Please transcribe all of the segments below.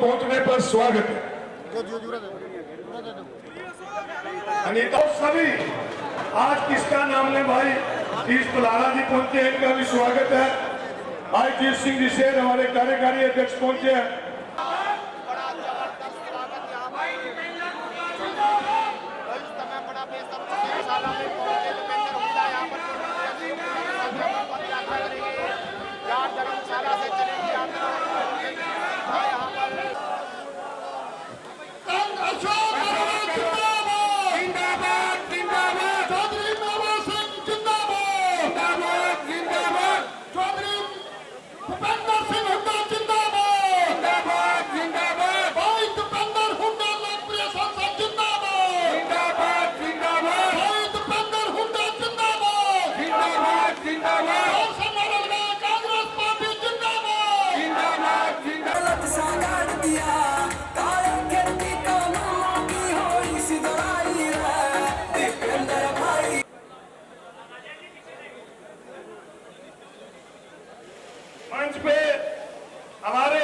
पहुंचने पर स्वागत है। अनीता सभी आज किसका नाम ले भाई, तीस पुलारा जी पहुंचे, इनका भी स्वागत है। आईजीत सिंह जी शेर हमारे कार्यकारी अध्यक्ष पहुंचे हैं। मंच पे हमारे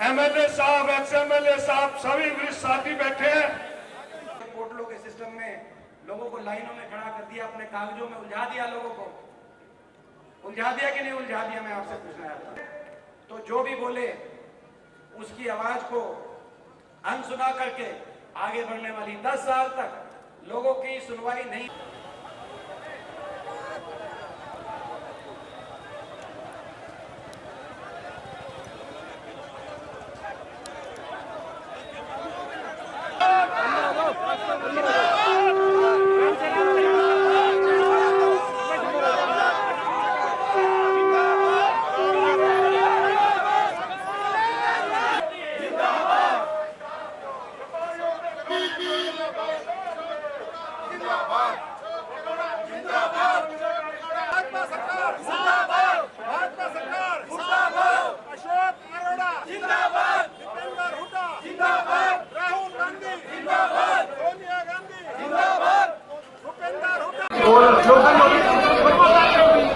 एमएलए साहब, एक्सएमएलए साहब, सभी वरिष्ठ साथी बैठे हैं। पोर्टलों के सिस्टम में लोगों को लाइनों में खड़ा कर दिया, अपने कागजों में उलझा दिया, लोगों को उलझा दिया कि नहीं उलझा दिया, मैं आपसे पूछना चाहता हूं। तो जो भी बोले उसकी आवाज को अनसुना करके आगे बढ़ने वाली 10 साल तक लोगों की सुनवाई नहीं।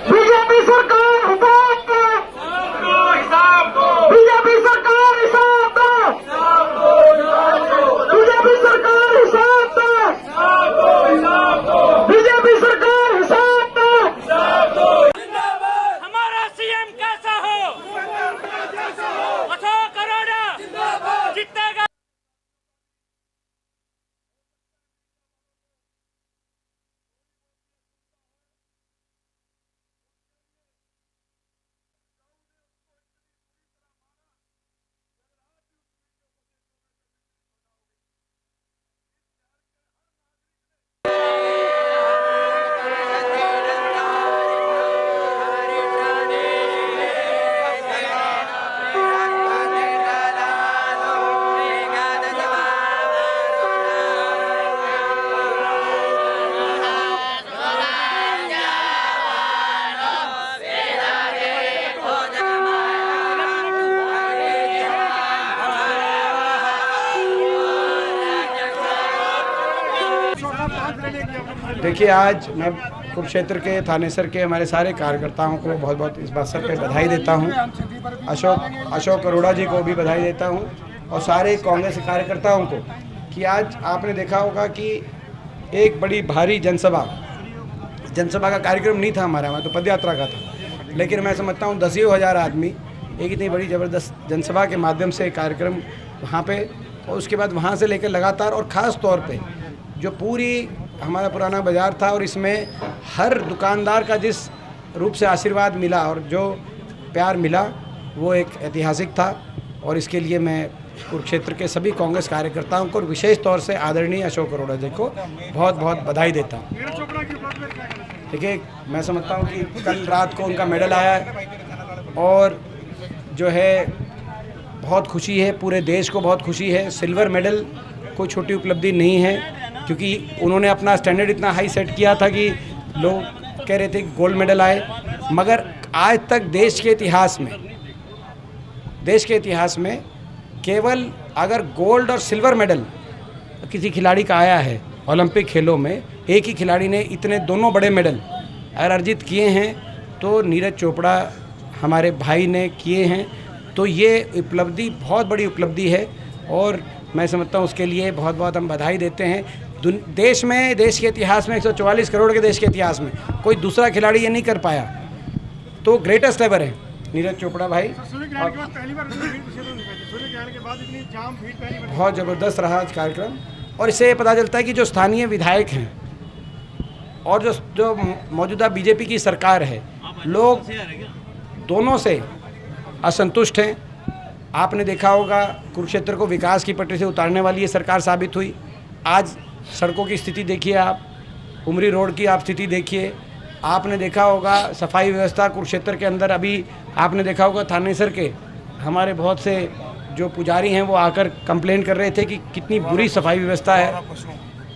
बीजेपी सरकार हिसाब दो, बीजेपी सरकार हिसाब दो, बीजेपी सरकार हिसाब दो, बीजेपी सरकार हिसाब दो। हमारा सीएम कैसा हो, अशोक अरोड़ा जीतेगा। देखिए, आज मैं कुरुक्षेत्र के थानेसर के हमारे सारे कार्यकर्ताओं को बहुत बहुत इस अवसर पे बधाई देता हूं। अशोक अरोड़ा जी को भी बधाई देता हूं और सारे कांग्रेस कार्यकर्ताओं को कि आज आपने देखा होगा कि एक बड़ी भारी जनसभा का कार्यक्रम नहीं था हमारा, तो पदयात्रा का था, लेकिन मैं समझता हूँ 10,000 आदमी एक इतनी बड़ी ज़बरदस्त जनसभा के माध्यम से कार्यक्रम वहाँ पे, और उसके बाद वहाँ से लेकर लगातार, और ख़ास तौर पे जो पूरी हमारा पुराना बाज़ार था और इसमें हर दुकानदार का जिस रूप से आशीर्वाद मिला और जो प्यार मिला वो एक ऐतिहासिक था। और इसके लिए मैं कुरुक्षेत्र के सभी कांग्रेस कार्यकर्ताओं को, विशेष तौर से आदरणीय अशोक अरोड़ा जी को बहुत बहुत बधाई देता हूँ। देखिए, मैं समझता हूँ कि कल रात को उनका मेडल आया है और जो है बहुत खुशी है, पूरे देश को बहुत खुशी है। सिल्वर मेडल कोई छोटी उपलब्धि नहीं है, क्योंकि उन्होंने अपना स्टैंडर्ड इतना हाई सेट किया था कि लोग कह रहे थे कि गोल्ड मेडल आए, मगर आज तक देश के इतिहास में केवल अगर गोल्ड और सिल्वर मेडल किसी खिलाड़ी का आया है ओलंपिक खेलों में, एक ही खिलाड़ी ने इतने दोनों बड़े मेडल अगर अर्जित किए हैं तो नीरज चोपड़ा हमारे भाई ने किए हैं। तो ये उपलब्धि बहुत बड़ी उपलब्धि है और मैं समझता हूँ उसके लिए बहुत बहुत हम बधाई देते हैं। देश में, देश के इतिहास में, 144 करोड़ के देश के इतिहास में कोई दूसरा खिलाड़ी ये नहीं कर पाया, तो ग्रेटेस्ट एवर है नीरज चोपड़ा भाई। बहुत ज़बरदस्त रहा आज कार्यक्रम और इससे ये पता चलता है कि जो स्थानीय विधायक हैं और जो मौजूदा बीजेपी की सरकार है, लोग दोनों से असंतुष्ट हैं। आपने देखा होगा कुरुक्षेत्र को विकास की पटरी से उतारने वाली ये सरकार साबित हुई। आज सड़कों की स्थिति देखिए आप, उमरी रोड की आप स्थिति देखिए। आपने देखा होगा सफाई व्यवस्था कुरुक्षेत्र के अंदर, अभी आपने देखा होगा थानेसर के हमारे बहुत से जो पुजारी हैं वो आकर कंप्लेंट कर रहे थे कि कितनी बुरी सफाई व्यवस्था है।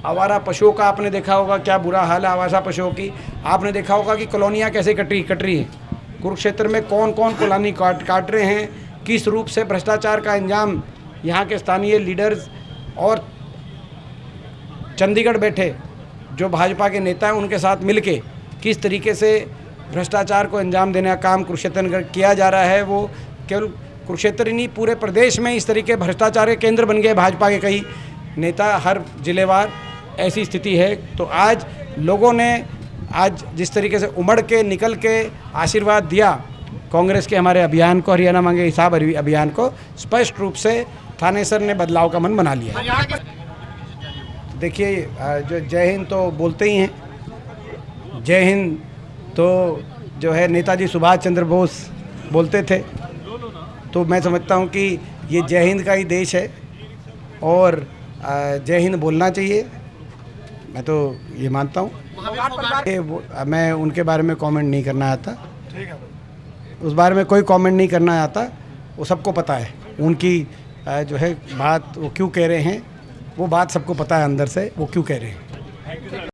आवारा पशुओं का आपने देखा होगा क्या बुरा हाल है आवारा पशुओं की। आपने देखा होगा कि कॉलोनियाँ कैसे कट रही हैं। कुरुक्षेत्र में कौन कौन कॉलोनी काट रहे हैं, किस रूप से भ्रष्टाचार का अंजाम यहाँ के स्थानीय लीडर्स और चंडीगढ़ बैठे जो भाजपा के नेता हैं उनके साथ मिलके किस तरीके से भ्रष्टाचार को अंजाम देने का काम कुरुक्षेत्र में किया जा रहा है। वो केवल कुरुक्षेत्र ही नहीं, पूरे प्रदेश में इस तरीके भ्रष्टाचार के केंद्र बन गए भाजपा के कई नेता, हर जिलेवार ऐसी स्थिति है। तो आज लोगों ने आज जिस तरीके से उमड़ के निकल के आशीर्वाद दिया कांग्रेस के हमारे अभियान को, हरियाणा मांगे हिसाब अभियान को, स्पष्ट रूप से थानेसर ने बदलाव का मन बना लिया। देखिए, जो जय हिंद तो बोलते ही हैं, जय हिंद तो जो है नेताजी सुभाष चंद्र बोस बोलते थे। तो मैं समझता हूँ कि ये जय हिंद का ही देश है और जय हिंद बोलना चाहिए, मैं तो ये मानता हूँ। मैं उनके बारे में कमेंट नहीं करना आता, उस बारे में कोई कमेंट नहीं करना आता। वो सबको पता है उनकी जो है बात वो क्यों कह रहे हैं, वो बात सबको पता है अंदर से वो क्यों कह रहे हैं।